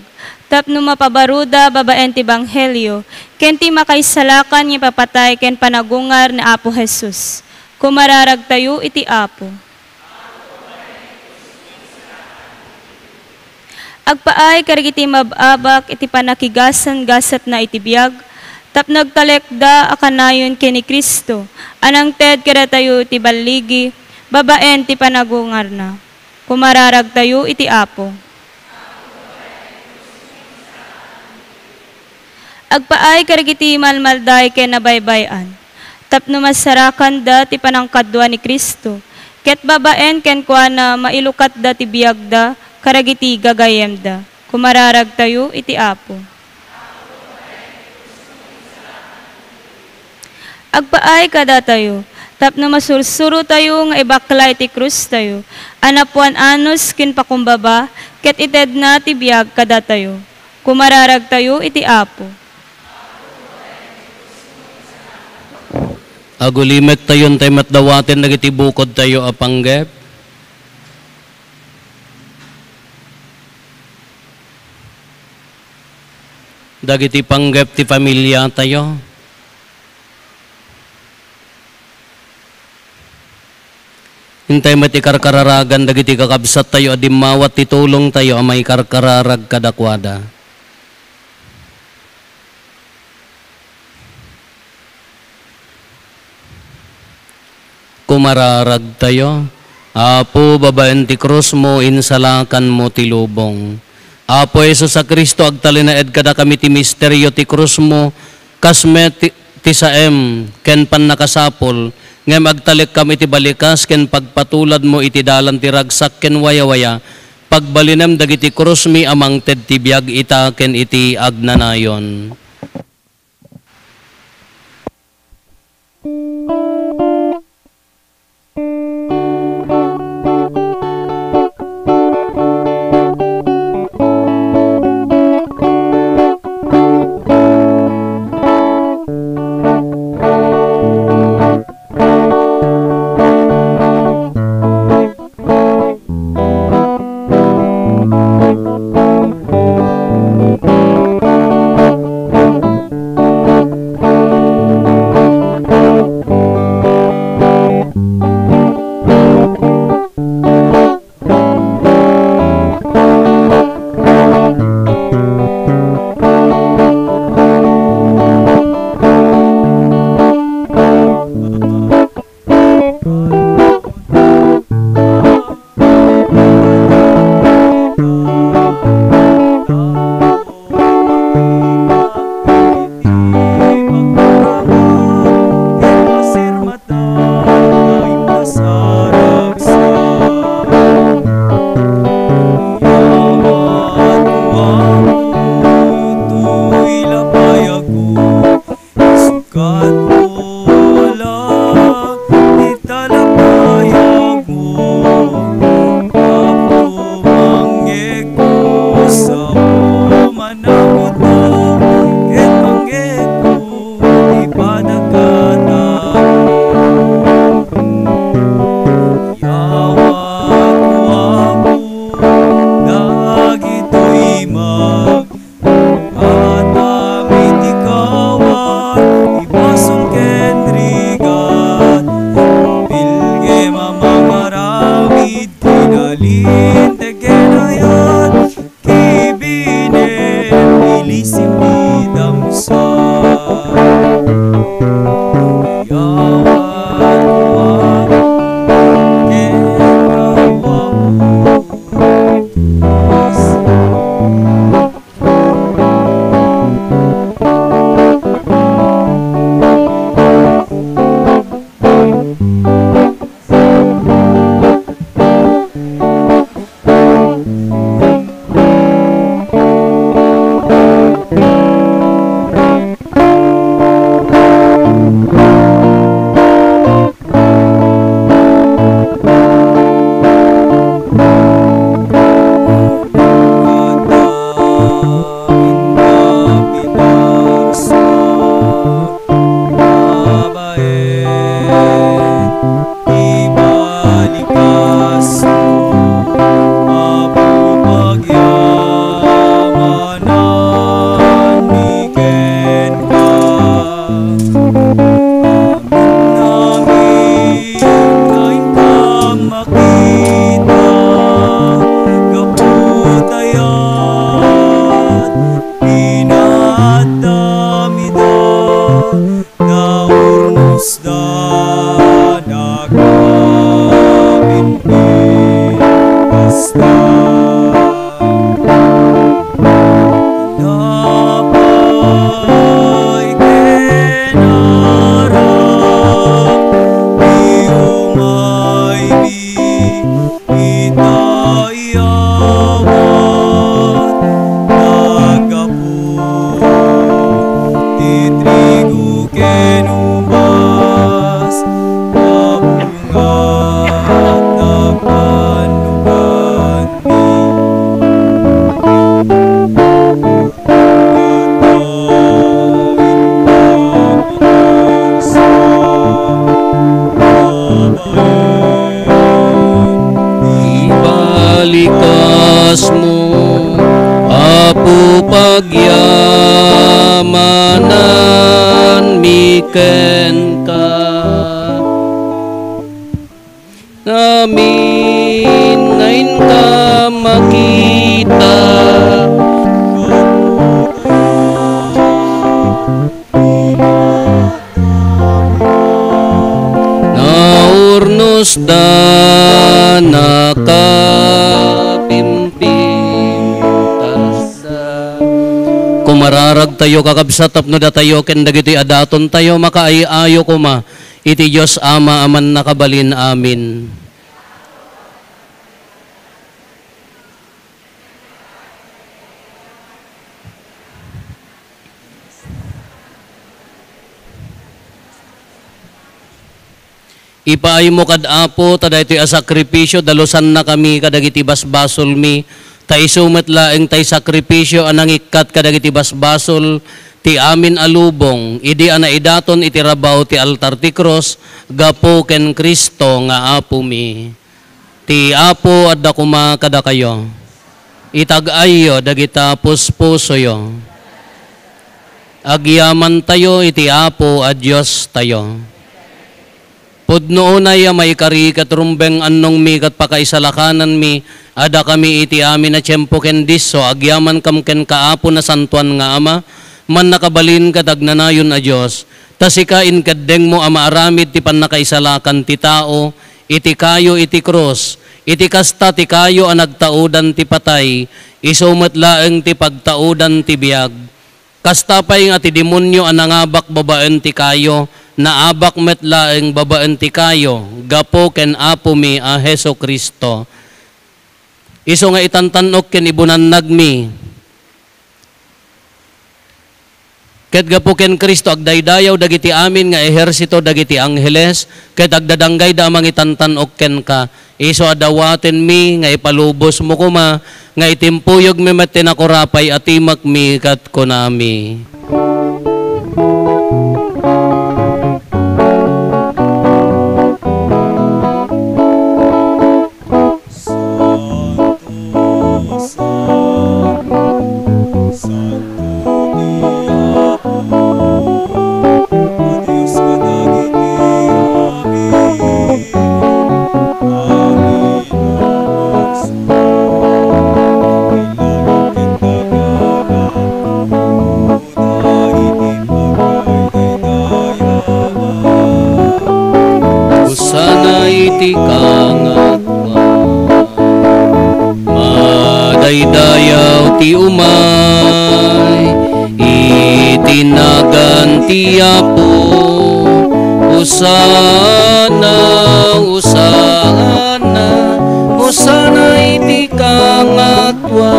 S5: tapno mapabaruda babaen ti Banghelyo, ken ti makaisalakan nga papatay ken panagungar ni Apo Jesus, kumararag tayo iti Apo. Agpaay karigiti mababak iti panakigasan gasat na iti biyag, tap nagtalekda akanayon kini Kristo, anang ted kada tayo iti baligi, babaen ti panagungar na. Kumararag tayo iti Apo. Agpaay karigiti malmalday ken nabaybayan. Tapno masarakan da ti panangkadwa ni Kristo. Ket babaen ken kuana mailukat da ti biag da karagiti gagayem da. Kumararag tayo iti Apo. Agpaay kada tayo. Tapno masursuro tayo nga ibakla iti krus tayo. Anapuan anos kin pakumbaba ket ited na ti biag kada tayo. Kumararag tayo iti Apo.
S2: Agulimet tayon tayo matdawatin nagiti bukod tayo apanggep. Dagiti panggep ti pamilya tayo. Hintay mati karkararagan dagiti kakabsat tayo adimawat ti tulong tayo amay karkararag kadakwada. Kumararag tayo. Apo, babaen ti krus mo, insalakan mo ti lubong. Apo, Jesus sa Kristo, agtalinaed kada kami ti misteryo ti krus mo, kasme ti saem, ken pan nakasapol, ngem agtalik kami ti balikas, ken pagpatulad mo iti dalan ti ragsak, ken waya-waya, pagbalinem dagiti krus mi amang ted ti biag ita, ken iti agnanayon. ken ka. Amin, ngayon ka makita. Naurnos da nakapimpim tasda. Kumararag tayo kakabsatap no da tayo ken dagiti adaton tayo makaayo kuma iti Diyos Ama aman nakabalin amin. Ipaay mo kad Apo tada ito'y asakripisyo dalusan na kami kadagiti basbasol mi tay sumet laeng tay sakripisyo anang ikat kadagiti basbasol ti amin alubong idi anaidaton iti rabaw ti altar ti cross gapo ken Kristo nga Apo mi. Ti Apo adda kuma kada kayo itag-ayo dagita puspusoyo agyaman tayo iti Apo a Dios tayo. Pudno unay may kari katrumbeng annong mi kat pakaisalakanan mi ada kami iti amin na tiyempo ken diso agyaman kam ken kaapo na santuan nga Ama man nakabalin kadagnanayon a Dios tasikain kaddeng mo ama aramid ti pannakaisalakan ti tao iti kayo iti cross iti kasta ti kayo a nagtaudan ti patay isumet laeng ti pagtaudan ti biag kasta pay nga ti demonyo a nangabak babaen ti kayo naabak met laeng babaen ti kayo gapo ken Apo mi a Heso Kristo. Iso nga itantanok ken ibunannag mi ket gapo ken Kristo agdaydayaw dagiti amin nga ehersito dagiti angheles ket agdadanggay da amang itantanok ken ka. Iso adawaten mi nga ipalubos mo kuma nga itimpuyog mi met tinakurapay atimak mi kat kunami. Iti kangatwa madaydayaw ti umay itinagan ti Apo usana usana usana iti kangatwa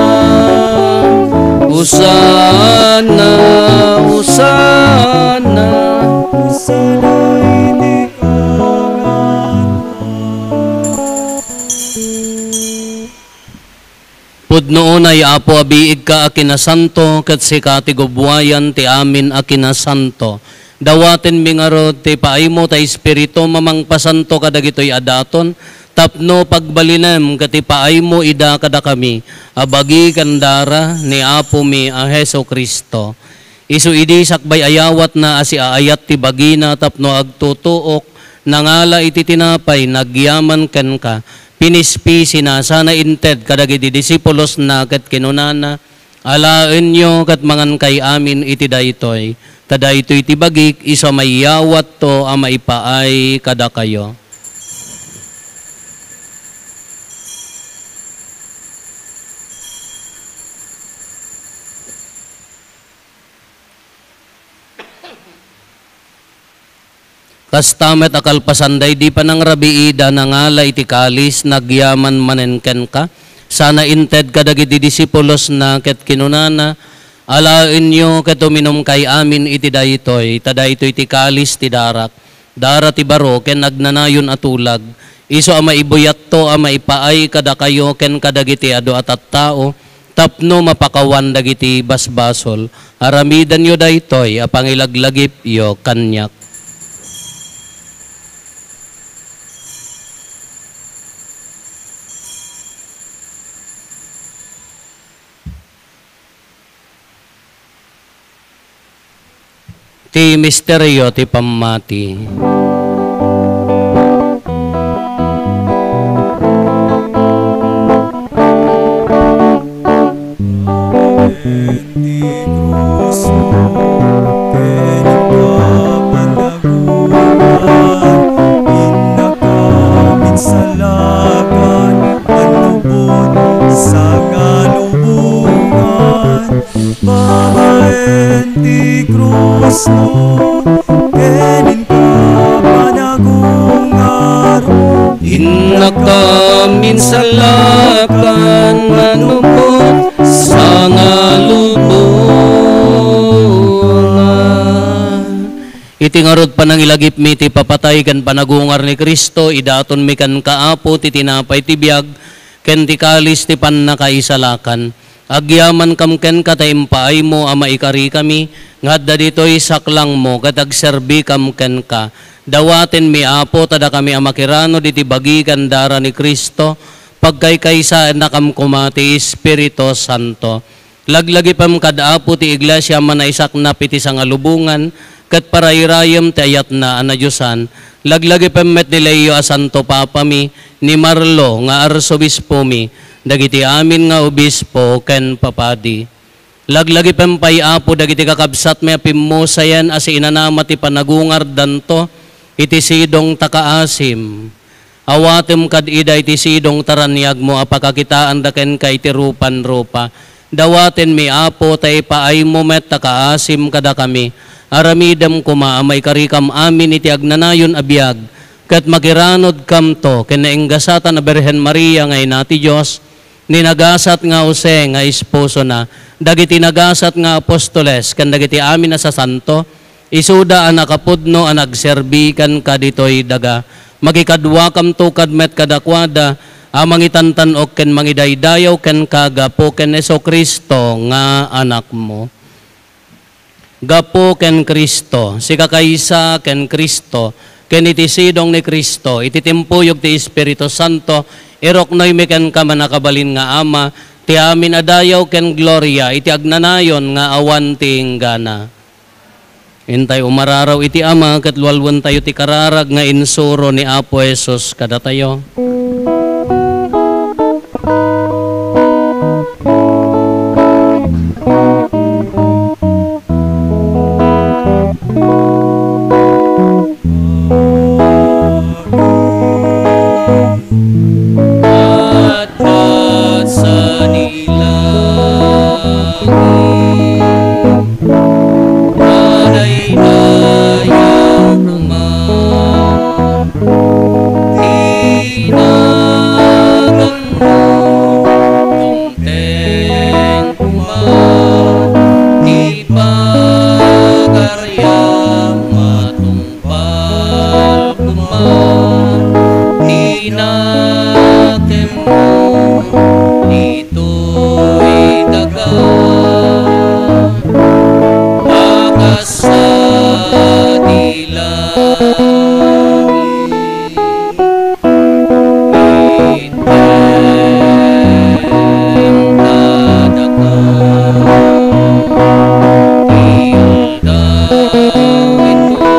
S2: usana usana usana iti pudno unay Apo abiig ka akinasanto ket sikati gubwayan ti amin akinasanto. Dawaten mi ngarod ti paaymo ta espiritu mamangpasanto kadagitoy adaton tapno pagbalinem ket paaymo ida kada kami abagi kandara ni Apo mi a Heso Kristo. Isu idi sakbay ayawat na asi aayat ti bagina tapno agtutuok nangala iti tinapay nagyaman ken ka. Pinispi sinasana inted kadagiti disipulos na ket kinunana alaen nyo kat mangan kay amin iti daytoy tada ito'y tibagik iso mayawat to a maipaay kada kayo. Kastamet akalpasanday di pa nang rabiida nangala iti kalis nagyaman manenken ka. Sana inted kadagiti disipulos na ket kinunana alaen nyo ket uminom kay amin iti daytoy tada ito'y ti kalis ti darak. Dara ti baro ken nagnanayon atulag. Iso a maibuyat to a maipaay kada kayo ken kadagiti adu at tao tapno mapakawan dagiti basbasol. Aramidan yo daytoy a pangilaglagip yo kanyak. Ti misteryo ti pammati. Inakamin sa lakan manupot sa ngalubungan. Itingarod pa nang ilagip mi ti papatay kan panagungar ni Kristo, idaton mi kan kaapo ti tinapay ti biag, ken ti kalis ti pannakaisalakan. Agyaman kam ken kataimpaay mo ama ikari kami, ngadda ditoy saklang mo katagserbi kam ken ka. Dawaten mi apo tada kami amakirano diti bagikan dara ni Kristo, pagkaykaysa nakam kumati Espiritu Santo. Laglagi pam kadapo ti iglesia manaisak na piti sa ngalubungan, kat parayrayam ti ayat na anadyosan. Laglagi pam met ni Leo a Santo Papa mi, ni Marlo nga arsobispo mi, dagiti amin nga obispo ken papadi. Laglagi pam pay apo dagiti kakabsat may apimmosayan as inanama ti panagungar danto, iti sidong takaasim. Awatem kad ida iti sidong taranyag mo apakakitaan daken kay iti rupan-rupa. Dawaten mi apo tay paay mo met takaasim kada kami. Aramidam kuma amay karikam amin iti agnanayon abiyag. Kat magiranod kam to kenainggasatan na Berhen Maria ngay nati Diyos. Ninagasat nga Jose nga esposo na. Dagiti nagasat nga apostoles kan dagiti amin na sa santo. Isuda ang nakapudno ang nagserbikan ka dito'y daga. Magikadwa kam to kadmet kadakwada, amang itantanok ken mangidaydayaw ken kagapo ken Hesus Kristo nga anak mo. Gapo ken Kristo, si kakaysa ken Kristo, ken itisidong ni Kristo, ititimpuyog ti Espiritu Santo, iroknoy mi ken ka manakabalin nga ama, ti amin adayaw ken gloria, iti agnanayon nga awan ti inggana. Intay umararaw iti ama, katlualwan tayo ti kararag nga insuro ni Apo Jesus kada tayo. At sa nilangit dayang naman, tinagan mo tungteng kuman, di pagaryang matumpal kuman, tinakem mo dito'y dagan, sa dilangit, iteng dadakan, ildang ito,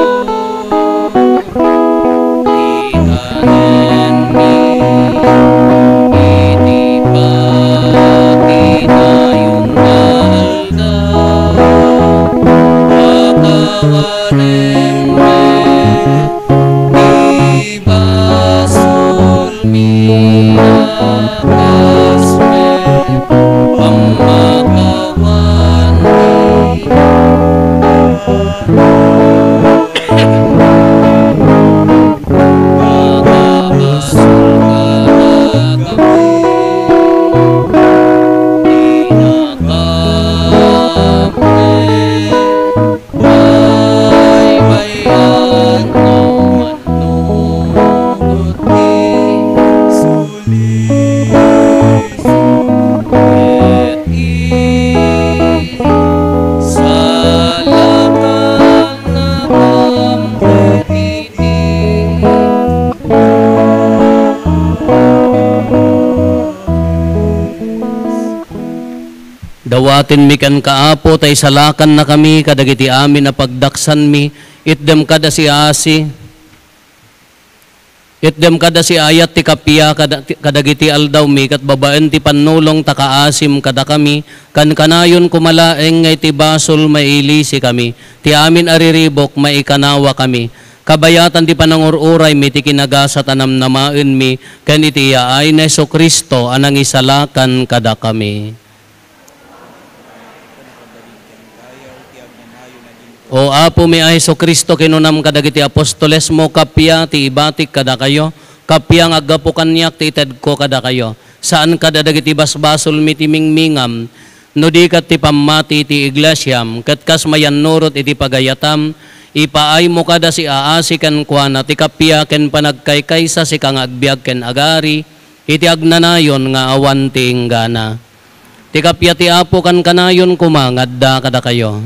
S2: itanen mi, iti pakinayon na alda, kawanen me Dawatin mi kan kaapo, tay salakan na kami, kadagiti amin na pagdaksan mi, itdem kada si asi, itdem kada si ayat ti kapya, kadagiti aldaw mi, kat babaen ti panulong takaasim kada kami, kan kanayon kumalaeng ngay ti basol mailisi kami, ti amin ariribok maikanawa kami, kabayatan ti panangururay mi, ti kinagasa tanam namaen mi, kan iti yaay na Hesus Kristo, anang isalakan kada kami. O apo mi ay Hesus Kristo kinunam kadagiti apostoles mo kapya ti ibatik kada kayo, kapya nga agapo kanyak ti ited ko kada kayo. Saan kada dagiti basbasol mi ti mingmingam, no di kat ti pamati ti iglesyam, kat kas mayan nurot iti pagayatam, ipaay mo kada si aasi ken kuana ti kapya ken panagkaykaysa si kang agbiag ken agari, iti agnanayon nga awan ti inggana. Ti kapya ti apo kan kanayon kumangadda kada kayo.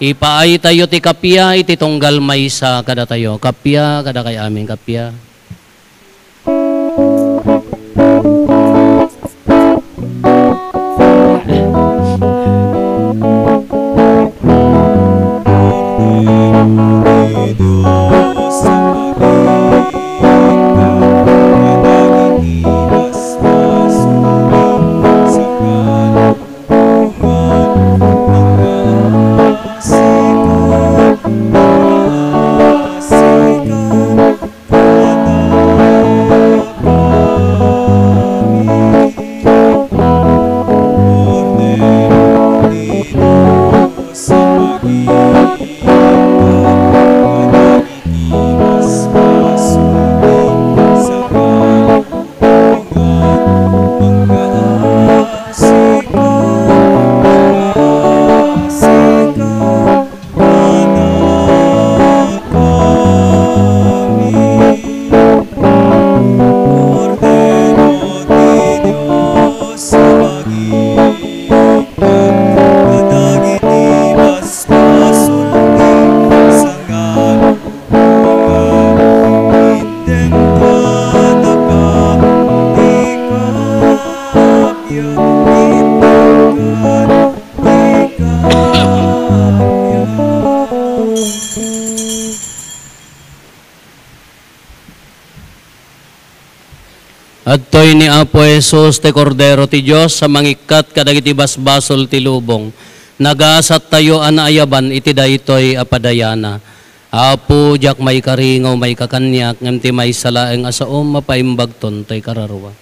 S2: Ipaay tayo ti kapya, iti tunggal maysa kada tayo. Kapya, kada kay amin kapya. Adtoy ni Apo Jesus ti Kordero ti Dios sa mangikat kadagiti basbasol ti lubong. Nagasat tayo anaayaban iti daytoy apadayana. Apo jak may karingaw may kakanyak ngem ti may salaeng asaom mapaimbagton tay kararwa.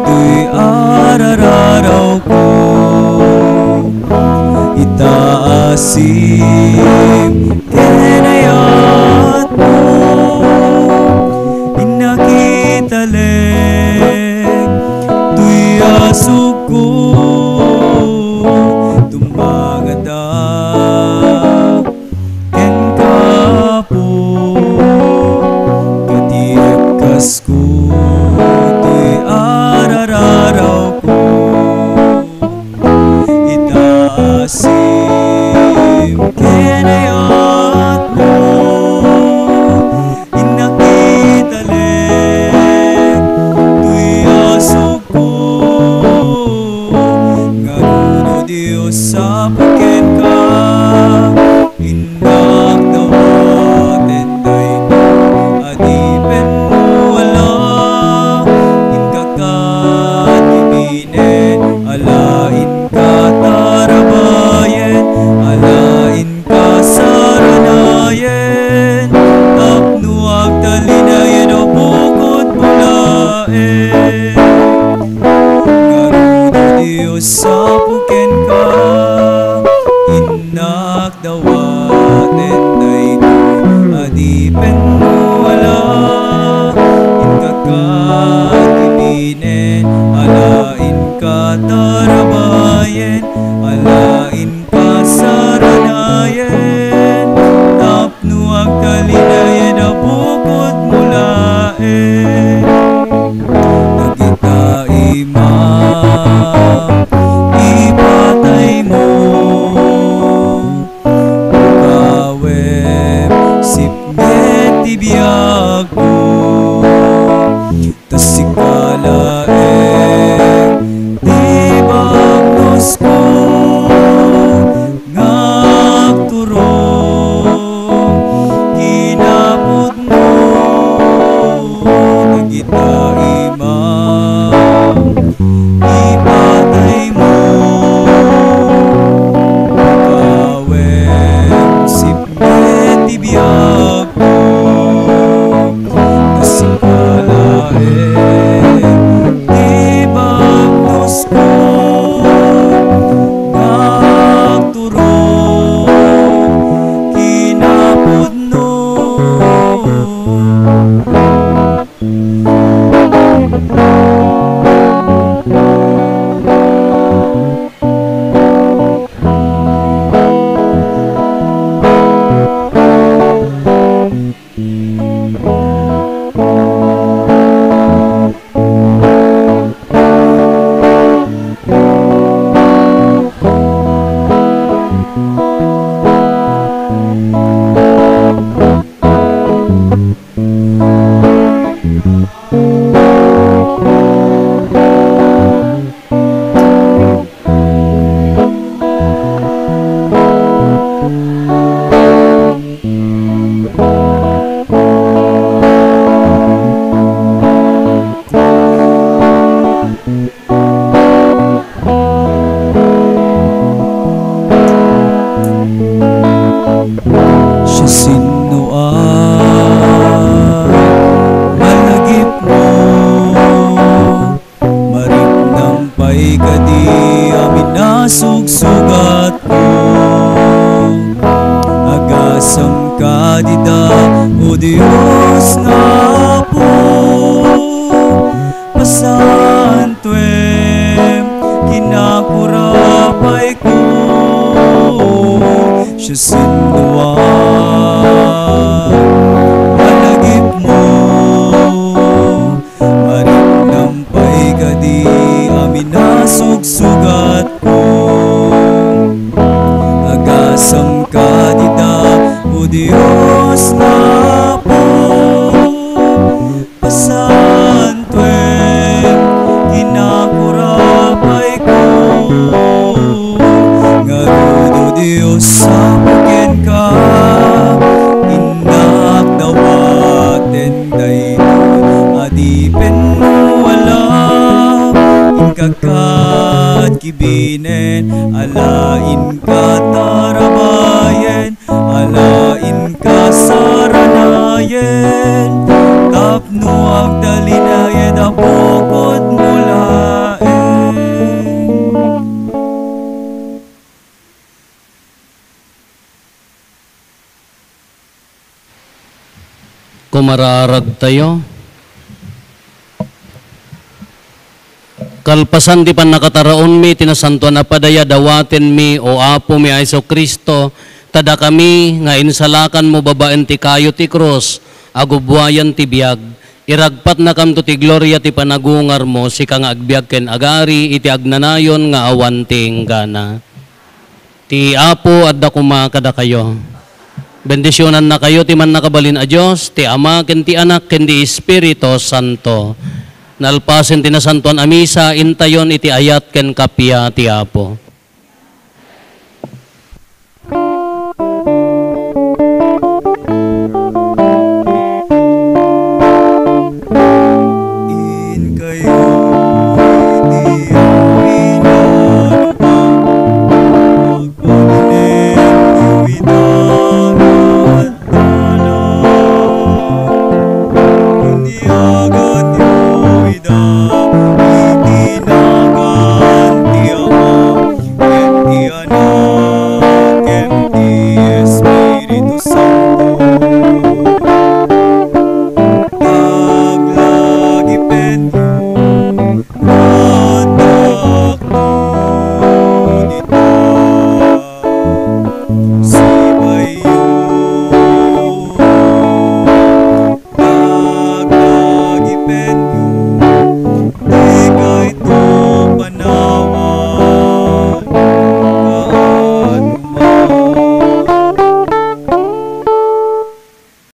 S6: To'y arararaw ko, itaasim kinayat mo, inakitaleg to'y asog ko, tumangada ken kapo, katiagkas ko arararaw ko, itaasim kinayat mo, inakitaleg to'y asog ko, ngaruno Diyos sa pagken ka, indak dawaten tayo adipen mo wala. Alain ka tarabayen, alain ka saranayen, tapno agtalinayen o bukod bulaen. Ngaruno Diyos sa puken ka, inak dawaten dayto, adipen mo wala, inkakatibin kibinen, alain ka tarabayen, alain ka saranayen, tapno ang kalinayan na bukod mulaen. Nagita ima, ipatay mo, ukawem, sipnget tibiyag mo, tasikalaeng tibagnos ko, ngagturong kinapod mo. Nagita ima, ipatay mo, ukawem, sipnget tibiyag mo, tasikalaeng tibagnos ko, ngagturong kinapod no. Siya sino ay malagip mo, mariknang paigadi amin nasugsugat mo, agasam kadida o Diyos nga po, pasantuem kinakurapay ko. Siya sino ay malagip mo, mariknang paigadi amin nasugsugat ko, agasam kadida o Diyos nga po, pasantuem kinakurapay ko. Ngarudo Diyos sa puken ka, inak dawaten daytoy adipen mo alam, inkakad kibinen, alain ka tarabayen, alain ka saranayen, tapno ang dalinayen na bukod mulaen.
S2: Kumararag tayo. Kalpasan di pan nakataraon mi, tinasantuan na padaya dawaten mi, o Apo mi Aiso Kristo, tada kami nga insalakan mo babaen ti kayo ti krus, agubwayan ti biyag, iragpat na kam to ti gloria ti panagungar mo, si kang agbiag ken agari, iti agnanayon nga awan ting gana. Ti Apo adda kuma kada kayo. Bendisyonan na kayo ti man nakabalin a Diyos, ti Ama, ken ti Anak, ken ti Espiritu Santo. Nalpasen ti nasantuan a misa, intayon iti ayat ken kapya ti Apo.